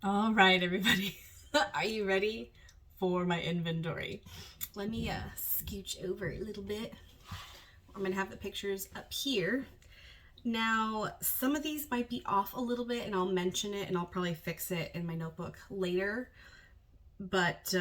All right, everybody. Are you ready for my inventory? Let me scooch over a little bit. I'm going to have the pictures up here. Now, some of these might be off a little bit, and I'll mention it, and I'll probably fix it in my notebook later, but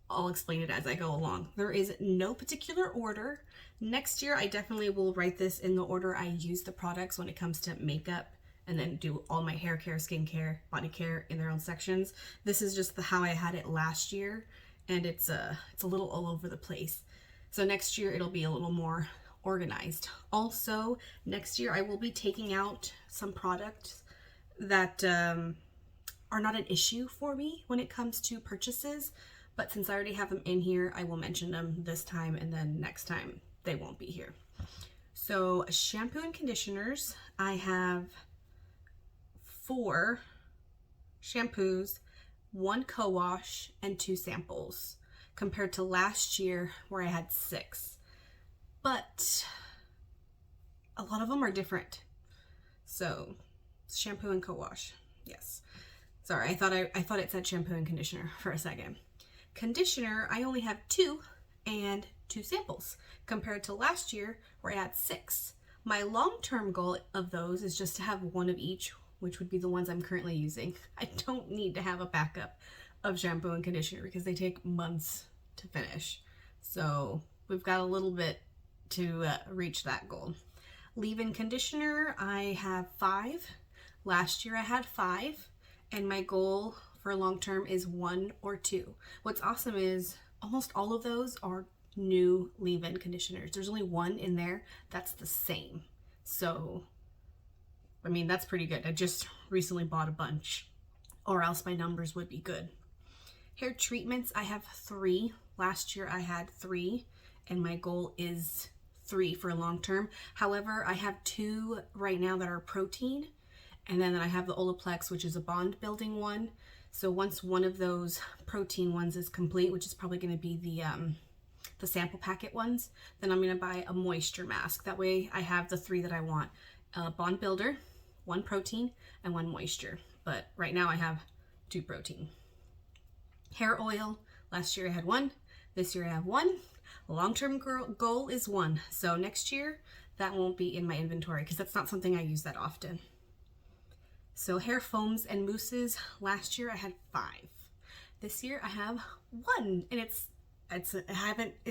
I'll explain it as I go along. There is no particular order. Next year, I definitely will write this in the order I use the products when it comes to makeup, and then do all my hair care, skincare, body care in their own sections. This is just how I had it last year, and it's a little all over the place. So next year it'll be a little more organized. Also, next year I will be taking out some products that are not an issue for me when it comes to purchases, but since I already have them in here, I will mention them this time, and then next time they won't be here. So shampoo and conditioners, I have 4 shampoos, 1 co-wash, and 2 samples, compared to last year where I had 6. But a lot of them are different. So shampoo and co-wash, yes. Sorry, I thought it said shampoo and conditioner for a second. Conditioner, I only have 2 and 2 samples, compared to last year where I had 6. My long-term goal of those is just to have 1 of each, which would be the ones I'm currently using. I don't need to have a backup of shampoo and conditioner because they take months to finish. So we've got a little bit to reach that goal. Leave-in conditioner, I have 5. Last year I had 5, and my goal for long-term is 1 or 2. What's awesome is almost all of those are new leave-in conditioners. There's only 1 in there that's the same. So I mean, that's pretty good. I just recently bought a bunch, or else my numbers would be good. Hair treatments, I have 3. Last year I had 3, and my goal is 3 for long term. However, I have 2 right now that are protein, and then I have the Olaplex, which is a bond building one. So once one of those protein ones is complete, which is probably going to be the sample packet ones, then I'm going to buy a moisture mask. That way I have the 3 that I want. Bond builder, 1 protein, and 1 moisture. But right now I have 2 protein. Hair oil, last year I had 1. This year I have 1. Long-term goal is 1. So next year that won't be in my inventory because that's not something I use that often. So hair foams and mousses, last year I had 5. This year I have 1, and it's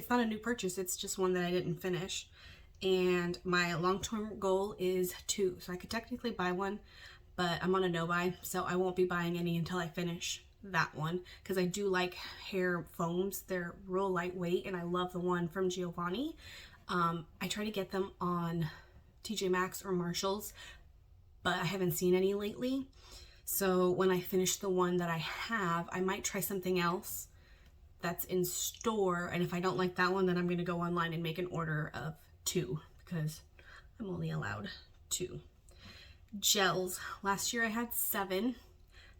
not a new purchase, it's just one that I didn't finish. And my long-term goal is 2. So I could technically buy 1, but I'm on a no-buy, so I won't be buying any until I finish that one, because I do like hair foams. They're real lightweight, and I love the one from Giovanni. I try to get them on TJ Maxx or Marshalls, but I haven't seen any lately. So when I finish the one that I have, I might try something else that's in store, and if I don't like that one, then I'm going to go online and make an order of 2, because I'm only allowed 2. Gels, last year I had 7.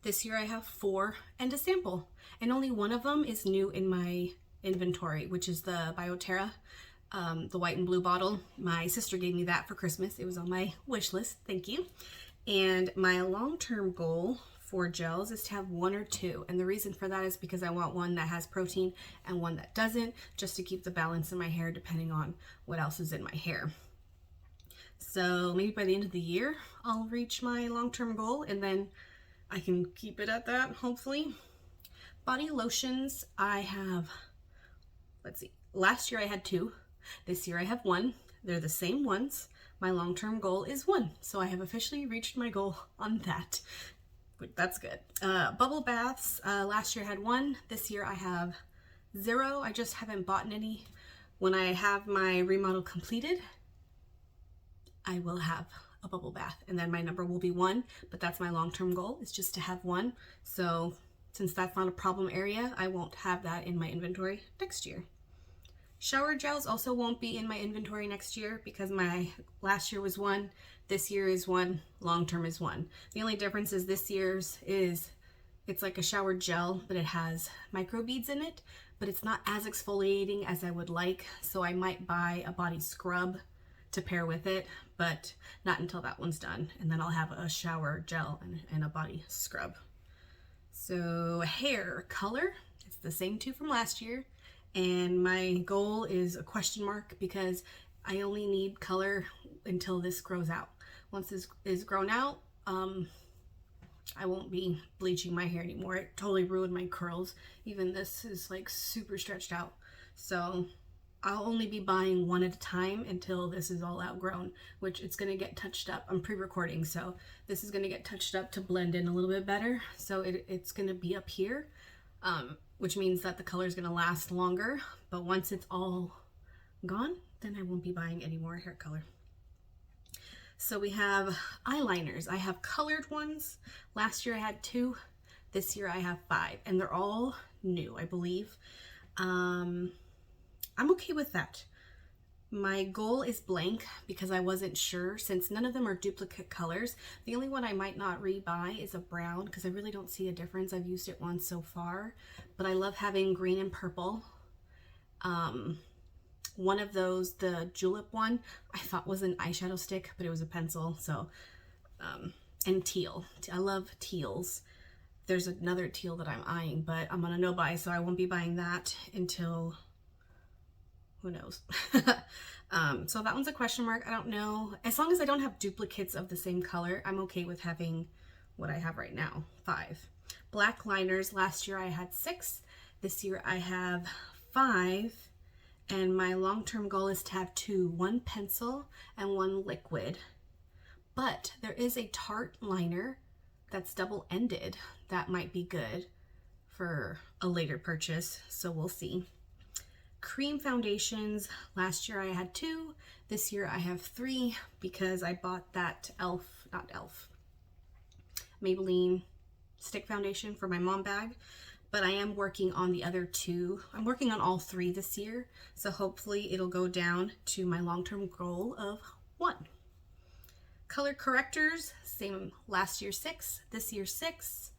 This year I have 4 and a sample, and only one of them is new in my inventory, which is the Bioterra, the white and blue bottle. My sister gave me that for Christmas. It was on my wish list, thank you. And my long-term goal for gels is to have 1 or 2, and the reason for that is because I want one that has protein and one that doesn't, just to keep the balance in my hair depending on what else is in my hair. So maybe by the end of the year I'll reach my long-term goal, and then I can keep it at that, hopefully. Body lotions, I have, let's see, last year I had 2. This year I have 1. They're the same ones. My long-term goal is 1, so I have officially reached my goal on that. That's good. Bubble baths, last year I had 1. This year I have 0. I just haven't bought any. When I have my remodel completed, I will have a bubble bath, and then my number will be 1, but that's my long-term goal, is just to have 1. So since that's not a problem area, I won't have that in my inventory next year. Shower gels also won't be in my inventory next year because my last year was 1, this year is 1, long-term is 1. The only difference is this year's is it's like a shower gel, but it has microbeads in it, but it's not as exfoliating as I would like, so I might buy a body scrub to pair with it, but not until that one's done, and then I'll have a shower gel and a body scrub. So hair color, it's the same two from last year. And my goal is a question mark because I only need color until this grows out. Once this is grown out, I won't be bleaching my hair anymore. It totally ruined my curls. Even this is like super stretched out. So I'll only be buying one at a time until this is all outgrown, which it's going to get touched up. I'm pre-recording, so this is going to get touched up to blend in a little bit better. So it's going to be up here, which means that the color is going to last longer. But once it's all gone, then I won't be buying any more hair color. So we have eyeliners. I have colored ones. Last year I had 2. This year I have 5, and they're all new, I believe. I'm okay with that. My goal is blank because I wasn't sure, since none of them are duplicate colors. The only one I might not rebuy is a brown because I really don't see a difference. I've used it once so far, but I love having green and purple. One of those, the julep one, I thought was an eyeshadow stick, but it was a pencil. So, and teal. I love teals. There's another teal that I'm eyeing, but I'm on a no buy, so I won't be buying that until, who knows. So that one's a question mark. I don't know. As long as I don't have duplicates of the same color, I'm okay with having what I have right now, 5. Black liners, last year I had 6. This year I have 5. And my long-term goal is to have 2, 1 pencil and 1 liquid. But there is a Tarte liner that's double-ended that might be good for a later purchase, so we'll see. Cream foundations, last year I had 2, this year I have 3 because I bought that Maybelline stick foundation for my mom bag. But I am working on the other 2. I'm working on all 3 this year, so hopefully it'll go down to my long-term goal of 1. Color correctors, same, last year 6, this year 6.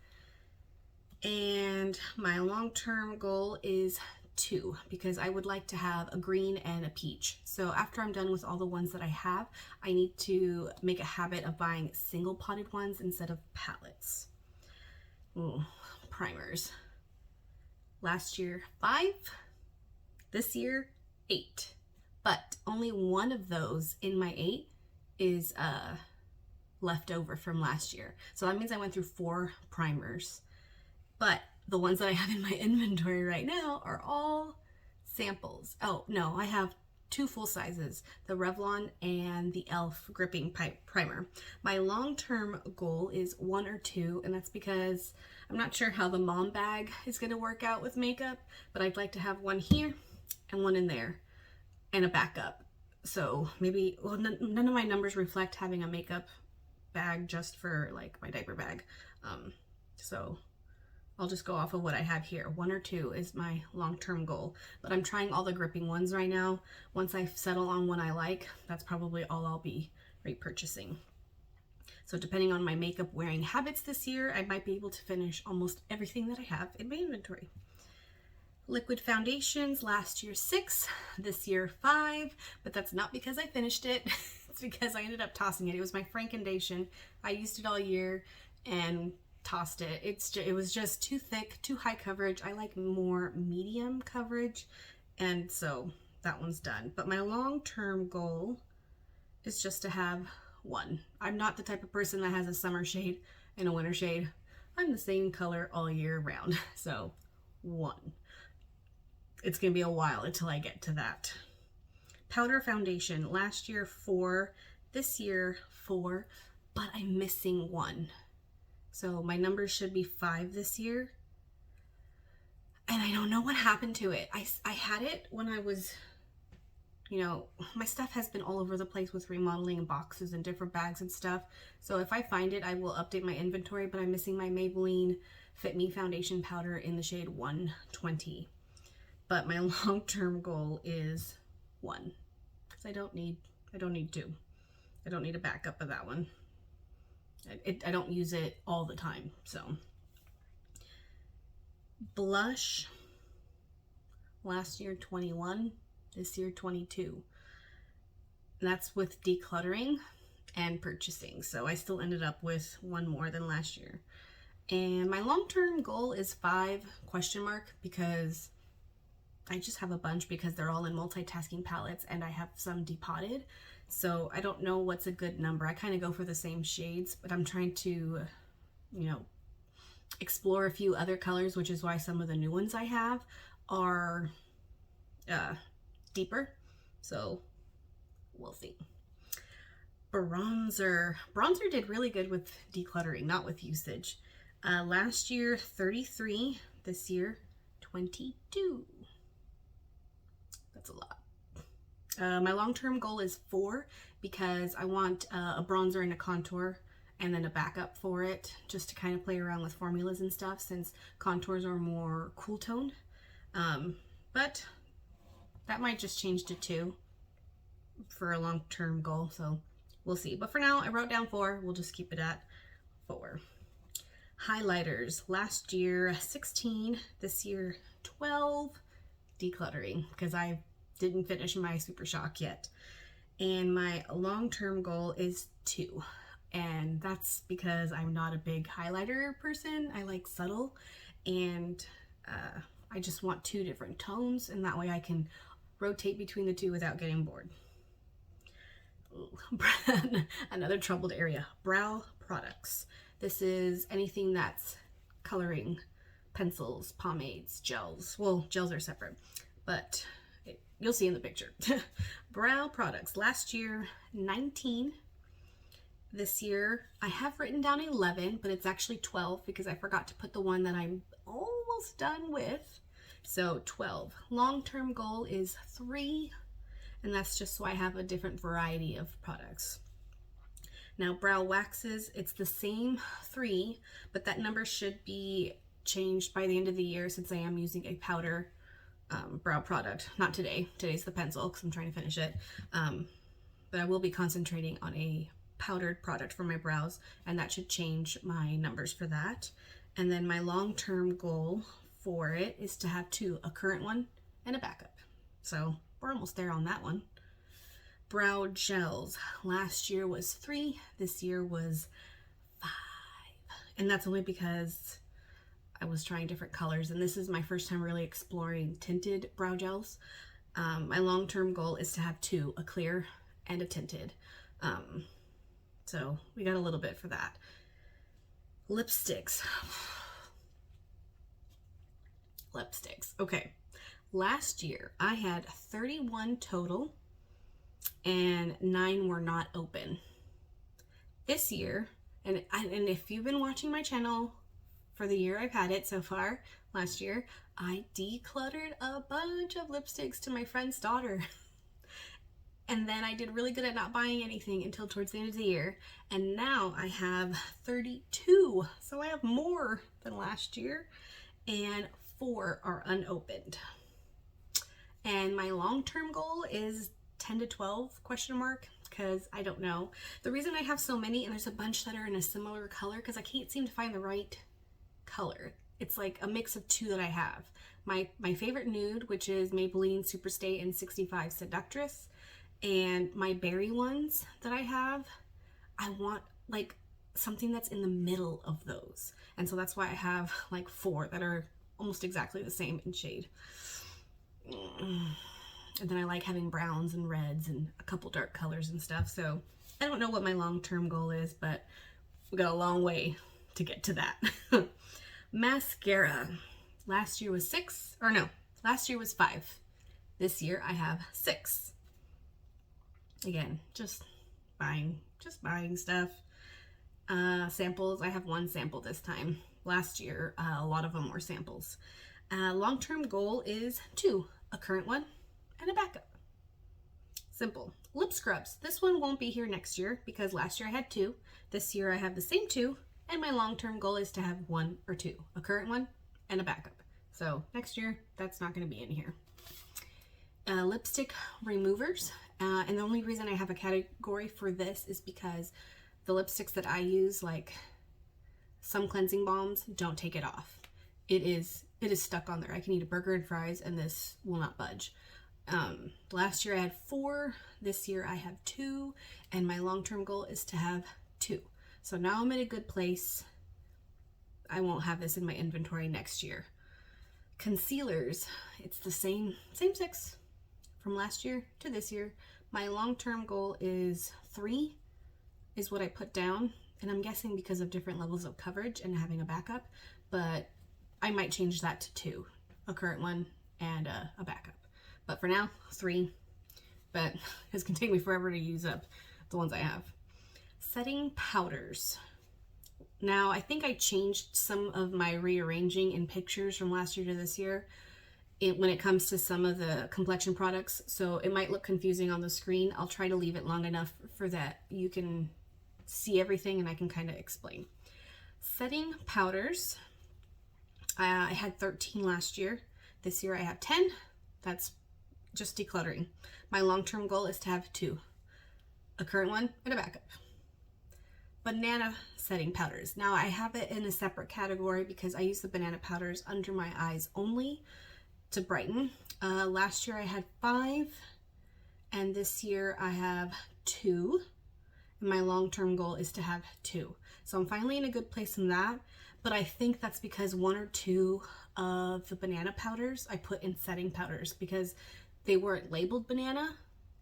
And my long-term goal is 2 because I would like to have a green and a peach. So after I'm done with all the ones that I have, I need to make a habit of buying single potted ones instead of palettes. Ooh, primers. Last year 5, this year 8, but only one of those in my 8 is left over from last year. So that means I went through 4 primers, but the ones that I have in my inventory right now are all samples. Oh no, I have 2 full sizes, the Revlon and the e.l.f. gripping primer. My long-term goal is 1 or 2, and that's because I'm not sure how the mom bag is going to work out with makeup, but I'd like to have 1 here and 1 in there and a backup. So maybe, well, none of my numbers reflect having a makeup bag just for like my diaper bag. So I'll just go off of what I have here. 1 or 2 is my long-term goal, but I'm trying all the gripping ones right now. Once I settle on one I like, that's probably all I'll be repurchasing. So depending on my makeup wearing habits this year, I might be able to finish almost everything that I have in my inventory. Liquid foundations, last year 6, this year 5, but that's not because I finished it. It's because I ended up tossing it. It was my Frankendation. I used it all year and tossed it. It was just too thick, too high coverage. I like more medium coverage, and so that one's done. But my long-term goal is just to have 1. I'm not the type of person that has a summer shade and a winter shade. I'm the same color all year round. So 1. It's gonna be a while until I get to that. Powder foundation, last year 4, this year 4, but I'm missing 1. So my numbers should be 5 this year. And I don't know what happened to it. I had it when I was, you know, my stuff has been all over the place with remodeling and boxes and different bags and stuff. So if I find it, I will update my inventory, but I'm missing my Maybelline Fit Me foundation powder in the shade 120. But my long-term goal is 1, because I don't need 2. I don't need a backup of that one. I don't use it all the time. So blush, last year 21, this year 22. And that's with decluttering and purchasing. So I still ended up with 1 more than last year. And my long-term goal is 5 question mark, because I just have a bunch because they're all in multitasking palettes and I have some depotted. So I don't know what's a good number. I kind of go for the same shades, but I'm trying to, you know, explore a few other colors, which is why some of the new ones I have are deeper. So we'll see. Bronzer. Bronzer did really good with decluttering, not with usage. Last year, 33. This year, 22. That's a lot. My long-term goal is 4 because I want a bronzer and a contour and then a backup for it, just to kind of play around with formulas and stuff, since contours are more cool toned. But that might just change to 2 for a long-term goal, so we'll see. But for now, I wrote down 4. We'll just keep it at 4. Highlighters. Last year, 16. This year, 12. Decluttering, because I didn't finish my Super Shock yet. And my long-term goal is 2. And that's because I'm not a big highlighter person. I like subtle, and I just want 2 different tones, and that way I can rotate between the 2 without getting bored. Another troubled area, brow products. This is anything that's coloring, pencils, pomades, gels. Well, gels are separate, but you'll see in the picture. Brow products. Last year, 19. This year, I have written down 11, but it's actually 12 because I forgot to put the one that I'm almost done with. So 12. Long-term goal is 3, and that's just so I have a different variety of products. Now, brow waxes, it's the same 3, but that number should be changed by the end of the year, since I am using a powder brow product. Not today. Today's the pencil because I'm trying to finish it. But I will be concentrating on a powdered product for my brows, and that should change my numbers for that. And then my long-term goal for it is to have 2, a current one and a backup. So we're almost there on that one. Brow gels. Last year was 3. This year was 5. And that's only because I was trying different colors, and this is my first time really exploring tinted brow gels. My long-term goal is to have 2, a clear and a tinted. So we got a little bit for that. Lipsticks. Lipsticks. Okay. Last year I had 31 total and 9 were not open. This year, and if you've been watching my channel for the year I've had it so far, last year, I decluttered a bunch of lipsticks to my friend's daughter. And then I did really good at not buying anything until towards the end of the year. And now I have 32. So I have more than last year. And 4 are unopened. And my long-term goal is 10 to 12 question mark, because I don't know. The reason I have so many, and there's a bunch that are in a similar color, because I can't seem to find the right color. It's like a mix of 2 that I have. My favorite nude, which is Maybelline Superstay and 65 Seductress. And my berry ones that I have, I want like something that's in the middle of those. And so that's why I have like 4 that are almost exactly the same in shade. And then I like having browns and reds and a couple dark colors and stuff. So I don't know what my long-term goal is, but we got a long way to get to that. Mascara. Last year was 6, or no, last year was 5. This year I have 6. Again, just buying stuff. Samples, I have 1 sample this time. Last year, a lot of them were samples. Long-term goal is 2, a current one and a backup. Simple. Lip scrubs. This one won't be here next year because last year I had 2. This year I have the same 2, and my long-term goal is to have 1 or 2, a current one and a backup. So next year, that's not going to be in here. Lipstick removers. And the only reason I have a category for this is because the lipsticks that I use, like some cleansing balms, don't take it off. It is stuck on there. I can eat a burger and fries and this will not budge. Last year I had 4. This year I have 2, and my long-term goal is to have 2. So now I'm in a good place I won't have this in my inventory next year. Concealers, it's the same 6 from last year to this year. My long-term goal is 3 is what I put down, and I'm guessing because of different levels of coverage and having a backup, but I might change that to 2, a current one and a backup. But for now, 3, but it's gonna take me forever to use up the ones I have. Setting powders. Now, I think I changed some of my rearranging in pictures from last year to this year when it comes to some of the complexion products, so it might look confusing on the screen. I'll try to leave it long enough for that you can see everything and I can kind of explain. Setting powders. I had 13 last year. This year I have 10. That's just decluttering. My long-term goal is to have 2, a current one and a backup. Banana setting powders. Now I have it in a separate category because I use the banana powders under my eyes only to brighten. Last year I had 5 and this year I have 2. And my long-term goal is to have 2. So I'm finally in a good place in that, but I think that's because 1 or 2 of the banana powders I put in setting powders because they weren't labeled banana,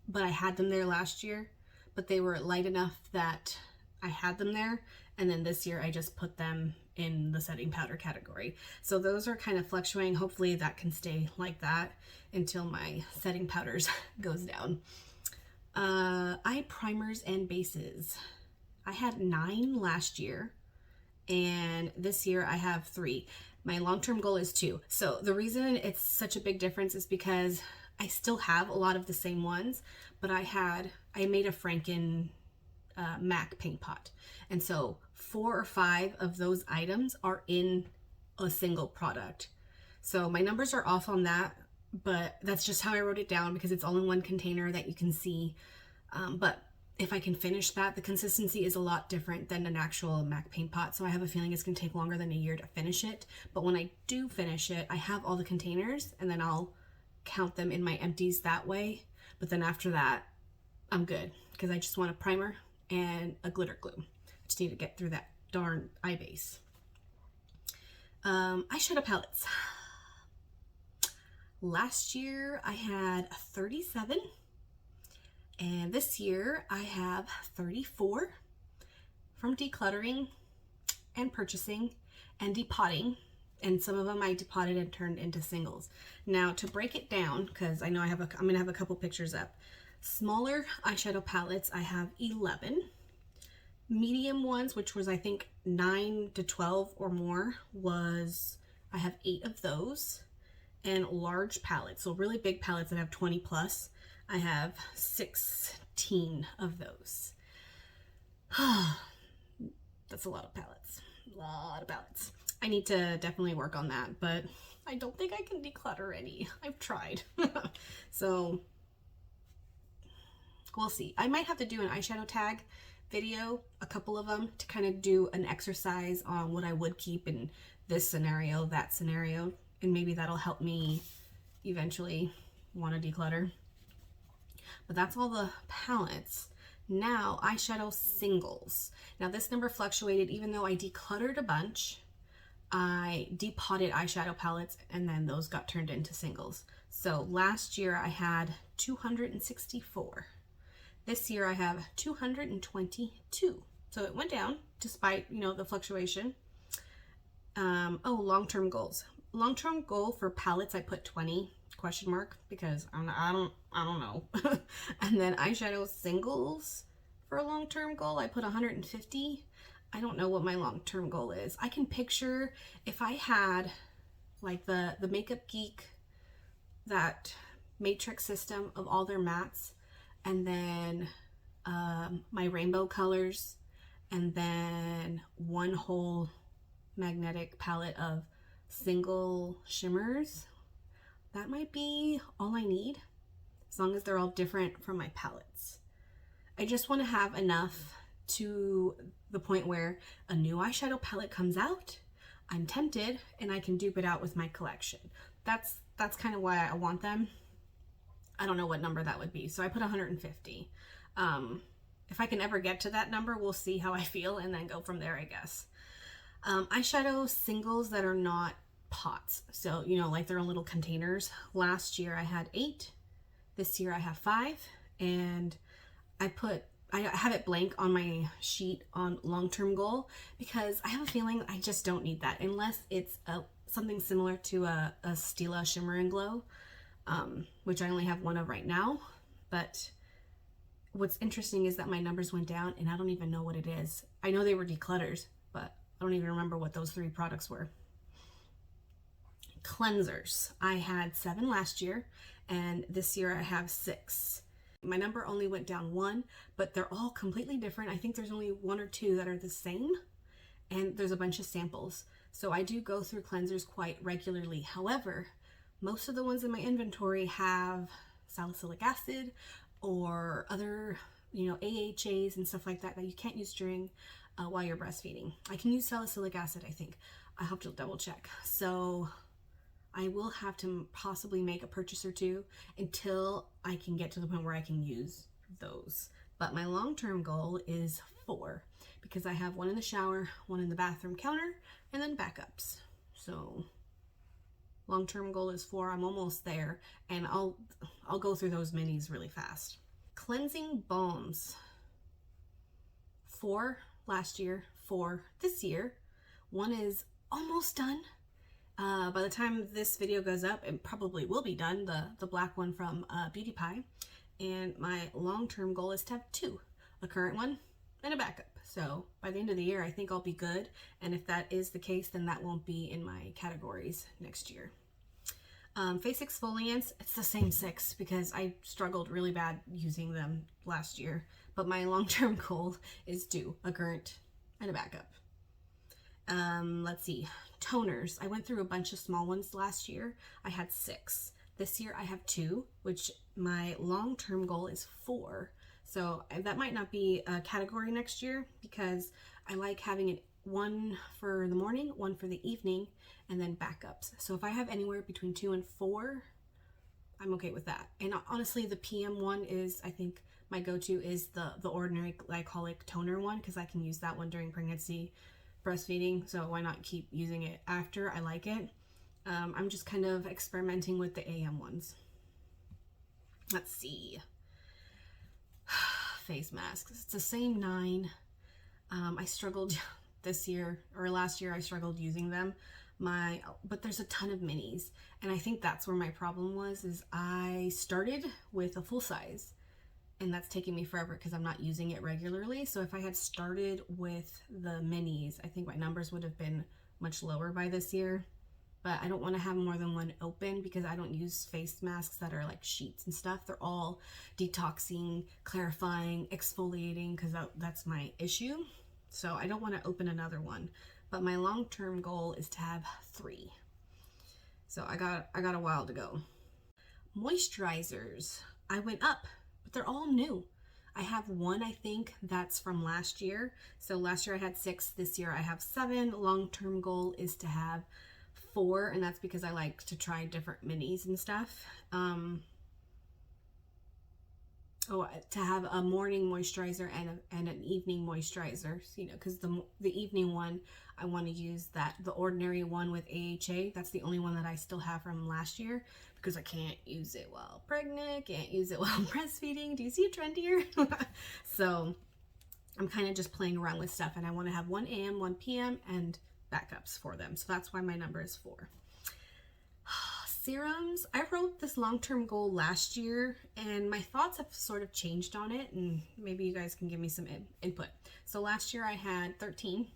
but I had them there last year, but they were light enough that I had them there, and then this year I just put them in the setting powder category. So those are kind of fluctuating. Hopefully that can stay like that until my setting powders goes down. Eye primers and bases. I had 9 last year, and this year I have 3. My long-term goal is 2. So the reason it's such a big difference is because I still have a lot of the same ones, but I made a Franken MAC paint pot, and so 4 or 5 of those items are in a single product. So my numbers are off on that, but that's just how I wrote it down because it's all in one container that you can see. But if I can finish that, the consistency is a lot different than an actual MAC paint pot, so I have a feeling it's going to take longer than a year to finish it. But when I do finish it, I have all the containers, and then I'll count them in my empties that way. But then after that, I'm good because I just want a primer and a glitter glue. I just need to get through that darn eye base. Eyeshadow palettes. Last year I had 37, and this year I have 34 from decluttering and purchasing and depotting, and some of them I depotted and turned into singles. Now to break it down, because I know I'm gonna have a couple pictures up. Smaller eyeshadow palettes, I have 11. Medium ones, which was I think 9 to 12 or more, I have 8 of those. And large palettes, so really big palettes that have 20 plus, I have 16 of those. That's a lot of palettes. I need to definitely work on that, but I don't think I can declutter any. I've tried. So we'll see. I might have to do an eyeshadow tag video, a couple of them, to kind of do an exercise on what I would keep in this scenario, that scenario, and maybe that'll help me eventually want to declutter. But that's all the palettes. Now, eyeshadow singles. Now this number fluctuated even though I decluttered a bunch. I depotted eyeshadow palettes and then those got turned into singles. So last year I had 264. This year I have 222. So it went down despite, the fluctuation. Long-term goals. Long-term goal for palettes I put 20 ? Because I don't know. And then eyeshadow singles for a long-term goal I put 150. I don't know what my long-term goal is. I can picture if I had like the Makeup Geek, that matrix system of all their mattes, and then my rainbow colors, and then one whole magnetic palette of single shimmers. That might be all I need, as long as they're all different from my palettes. I just want to have enough to the point where a new eyeshadow palette comes out, I'm tempted, and I can dupe it out with my collection. That's kind of why I want them. I don't know what number that would be, so I put 150. If I can ever get to that number, we'll see how I feel and then go from there, I guess. Eyeshadow singles that are not pots. So, you know, like they're in little containers. Last year I had 8. This year I have 5. And I have it blank on my sheet on long-term goal because I have a feeling I just don't need that unless it's something similar to a Stila Shimmer and Glow, which I only have one of right now. But what's interesting is that my numbers went down and I don't even know what it is. I know they were declutters, but I don't even remember what those 3 products were. Cleansers. I had 7 last year and this year I have 6. My number only went down 1, but they're all completely different. I think there's only 1 or 2 that are the same, and there's a bunch of samples. So I do go through cleansers quite regularly. However, most of the ones in my inventory have salicylic acid or other, you know, AHAs and stuff like that that you can't use during while you're breastfeeding. I can use salicylic acid, I think. I have to double check. So I will have to possibly make a purchase or 2 until I can get to the point where I can use those. But my long-term goal is 4 because I have 1 in the shower, 1 in the bathroom counter, and then backups. So long-term goal is 4. I'm almost there, and I'll go through those minis really fast. Cleansing balms. 4 last year, 4 this year. 1 is almost done. By the time this video goes up, it probably will be done, the black one from Beauty Pie. And my long-term goal is to have 2, a current one and a backup. So by the end of the year, I think I'll be good. And if that is the case, then that won't be in my categories next year. Face exfoliants, it's the same 6 because I struggled really bad using them last year. But my long-term goal is 2, a current and a backup. Let's see. Toners. I went through a bunch of small ones last year. I had 6. This year I have 2, which my long-term goal is 4. So that might not be a category next year because I like having it 1 for the morning, 1 for the evening, and then backups. So if I have anywhere between 2 and 4, I'm okay with that. And honestly, the PM one is, I think my go-to is the ordinary glycolic toner one because I can use that one during pregnancy, breastfeeding, so why not keep using it after? I like it. I'm just kind of experimenting with the AM ones. Let's see. Face masks. It's the same 9. I struggled this year, or last year I struggled using them. But there's a ton of minis, and I think that's where my problem was, is I started with a full size. And that's taking me forever because I'm not using it regularly. So if I had started with the minis, I think my numbers would have been much lower by this year. But I don't want to have more than 1 open because I don't use face masks that are like sheets and stuff. They're all detoxing, clarifying, exfoliating because that's my issue. So I don't want to open another one. But my long-term goal is to have 3. So I got a while to go. Moisturizers. I went up. They're all new. I have 1, I think, that's from last year. So last year I had 6, this year I have 7. Long-term goal is to have 4, and that's because I like to try different minis and stuff. To have a morning moisturizer and an evening moisturizer, you know, because the evening one, I want to use the ordinary one with AHA. That's the only one that I still have from last year because I can't use it while pregnant, can't use it while breastfeeding. Do you see a trend here? So I'm kind of just playing around with stuff, and I want to have 1 AM, 1 PM, and backups for them. So that's why my number is 4. Serums. I wrote this long-term goal last year, and my thoughts have sort of changed on it, and maybe you guys can give me some input. So last year I had 13.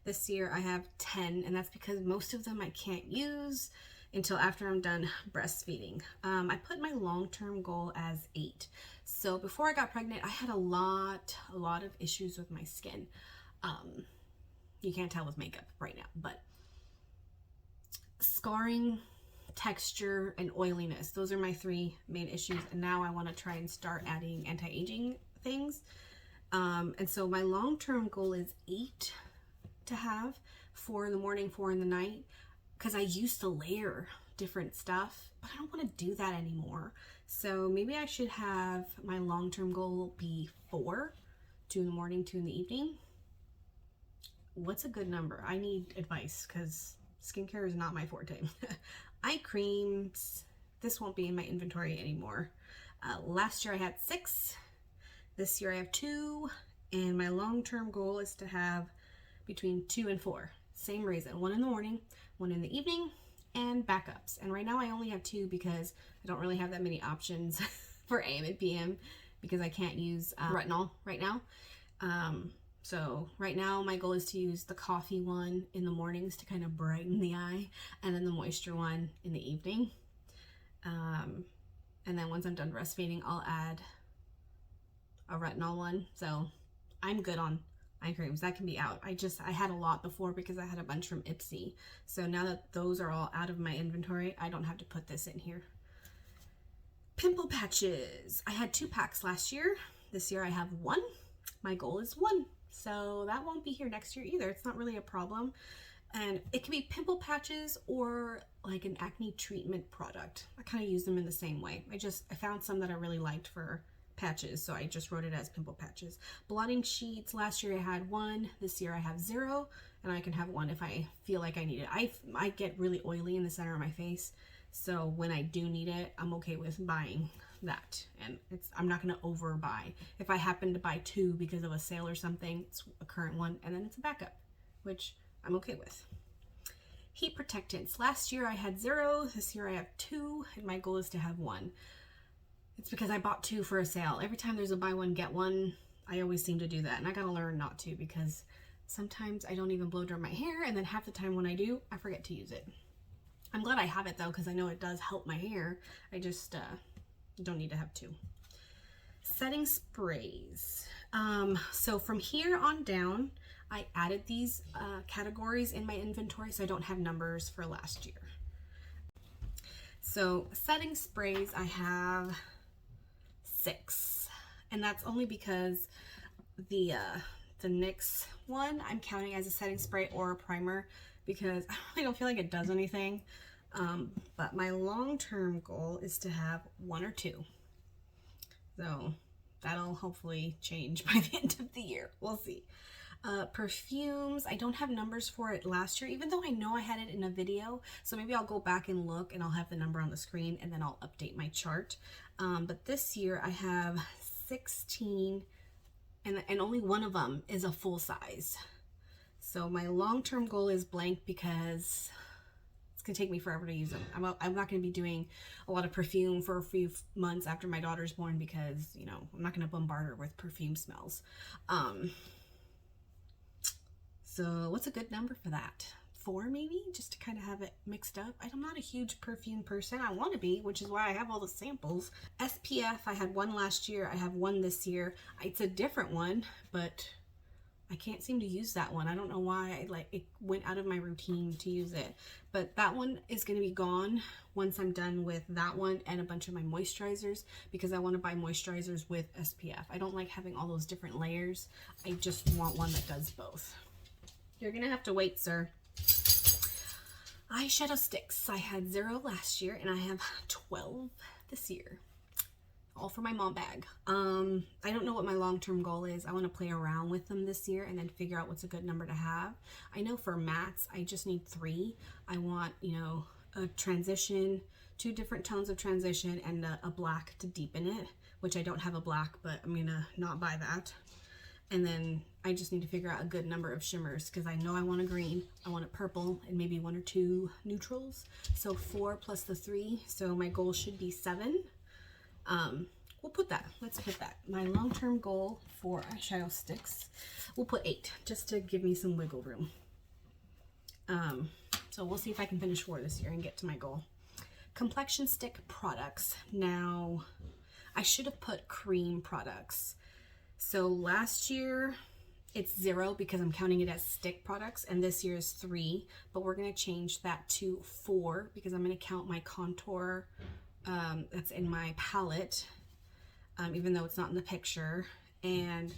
This year I have 10, and that's because most of them I can't use until after I'm done breastfeeding. I put my long-term goal as 8. So before I got pregnant, I had a lot of issues with my skin. You can't tell with makeup right now, but scarring, texture, and oiliness. Those are my 3 main issues, and now I want to try and start adding anti-aging things. And so my long-term goal is 8 to have, 4 in the morning, 4 in the night, because I used to layer different stuff, but I don't want to do that anymore. So maybe I should have my long-term goal be 4, 2 in the morning, 2 in the evening. what's a good number? I need advice because skincare is not my forte. Eye creams, this won't be in my inventory anymore. Last year I had 6. This year I have 2. And my long-term goal is to have between 2 and 4. Same reason. 1 in the morning, 1 in the evening, and backups. And right now I only have 2 because I don't really have that many options for AM and PM because I can't use retinol right now. So right now my goal is to use the coffee one in the mornings to kind of brighten the eye, and then the moisture one in the evening. And then once I'm done breastfeeding, I'll add a retinol one. So I'm good on eye creams. That can be out. I had a lot before because I had a bunch from Ipsy. So now that those are all out of my inventory, I don't have to put this in here. Pimple patches. I had 2 packs last year. This year I have 1. My goal is 1. So that won't be here next year either. It's not really a problem. And it can be pimple patches or like an acne treatment product. I kind of use them in the same way. I found some that I really liked for patches, so I just wrote it as pimple patches. Blotting sheets, last year I had 1. This year I have 0, and I can have 1 if I feel like I need it. I get really oily in the center of my face, so when I do need it, I'm okay with buying that, and I'm not going to overbuy. If I happen to buy 2 because of a sale or something, it's a current one, and then it's a backup, which I'm okay with. Heat protectants. Last year I had 0. This year I have 2, and my goal is to have 1. It's because I bought 2 for a sale. Every time there's a buy one, get one, I always seem to do that, and I gotta learn not to because sometimes I don't even blow dry my hair, and then half the time when I do, I forget to use it. I'm glad I have it though because I know it does help my hair. I just don't need to have 2. Setting sprays. So from here on down, I added these categories in my inventory so I don't have numbers for last year. So setting sprays, I have 6, and that's only because the NYX one I'm counting as a setting spray or a primer because I really don't feel like it does anything. But my long-term goal is to have 1 or 2. So that'll hopefully change by the end of the year. We'll see. Perfumes, I don't have numbers for it last year, even though I know I had it in a video. So maybe I'll go back and look and I'll have the number on the screen and then I'll update my chart. But this year I have 16 and only 1 of them is a full size. So my long-term goal is blank because it's gonna take me forever to use them. I'm not gonna be doing a lot of perfume for a few months after my daughter's born because, you know, I'm not gonna bombard her with perfume smells. So what's a good number for that? 4 maybe, just to kind of have it mixed up. I'm not a huge perfume person. I want to be, which is why I have all the samples. SPF, I had 1 last year. I have 1 this year. It's a different one, but I can't seem to use that one. I don't know why. It went out of my routine to use it. But that one is going to be gone once I'm done with that one and a bunch of my moisturizers because I want to buy moisturizers with SPF. I don't like having all those different layers. I just want one that does both. You're going to have to wait, sir. Eyeshadow sticks. I had 0 last year and I have 12 this year. All for my mom bag. I don't know what my long-term goal is. I want to play around with them this year and then figure out what's a good number to have. I know for mattes, I just need 3. I want, you know, a transition, 2 different tones of transition and a black to deepen it, which I don't have a black, but I'm gonna not buy that. And then I just need to figure out a good number of shimmers because I know I want a green, I want a purple, and maybe 1 or 2 neutrals. So 4 plus the 3. So my goal should be 7. We'll put that. Let's put that. My long-term goal for eyeshadow sticks, we'll put 8 just to give me some wiggle room. So we'll see if I can finish 4 this year and get to my goal. Complexion stick products. Now, I should have put cream products. So last year it's 0 because I'm counting it as stick products, and this year is 3, but we're going to change that to 4 because I'm going to count my contour that's in my palette, even though it's not in the picture, and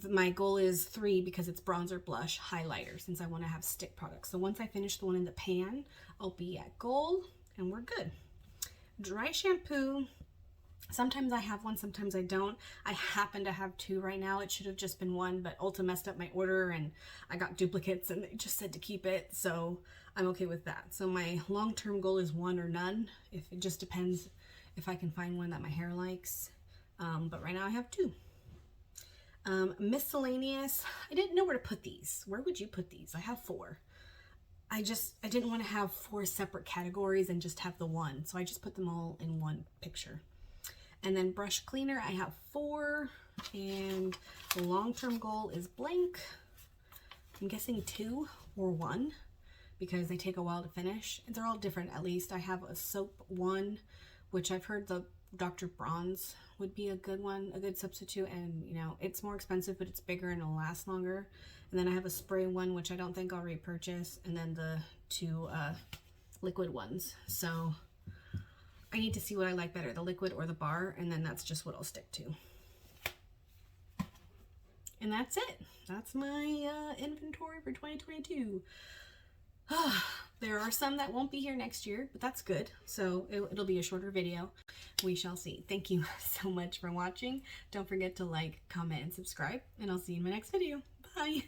my goal is 3 because it's bronzer, blush, highlighter, since I want to have stick products. So once I finish the one in the pan, I'll be at goal and we're good. Dry shampoo. Sometimes I have one, sometimes I don't. I happen to have two right now. It should have just been one, but Ulta messed up my order and I got duplicates and they just said to keep it. So I'm okay with that. So my long-term goal is one or none. If it just depends if I can find one that my hair likes. But right now I have two. Miscellaneous. I didn't know where to put these. Where would you put these? I have four. I didn't want to have four separate categories and just have the one. So I just put them all in one picture. And then brush cleaner, I have four, and the long-term goal is blank. I'm guessing two or one because they take a while to finish. And they're all different, at least. I have a soap one, which I've heard the Dr. Bronze would be a good one, a good substitute. And, you know, it's more expensive, but it's bigger and it'll last longer. And then I have a spray one, which I don't think I'll repurchase. And then the two liquid ones. So I need to see what I like better, the liquid or the bar, and then that's just what I'll stick to. And that's it. That's my inventory for 2022. There are some that won't be here next year, but that's good. So it'll be a shorter video. We shall see. Thank you so much for watching. Don't forget to like, comment, and subscribe, and I'll see you in my next video. Bye.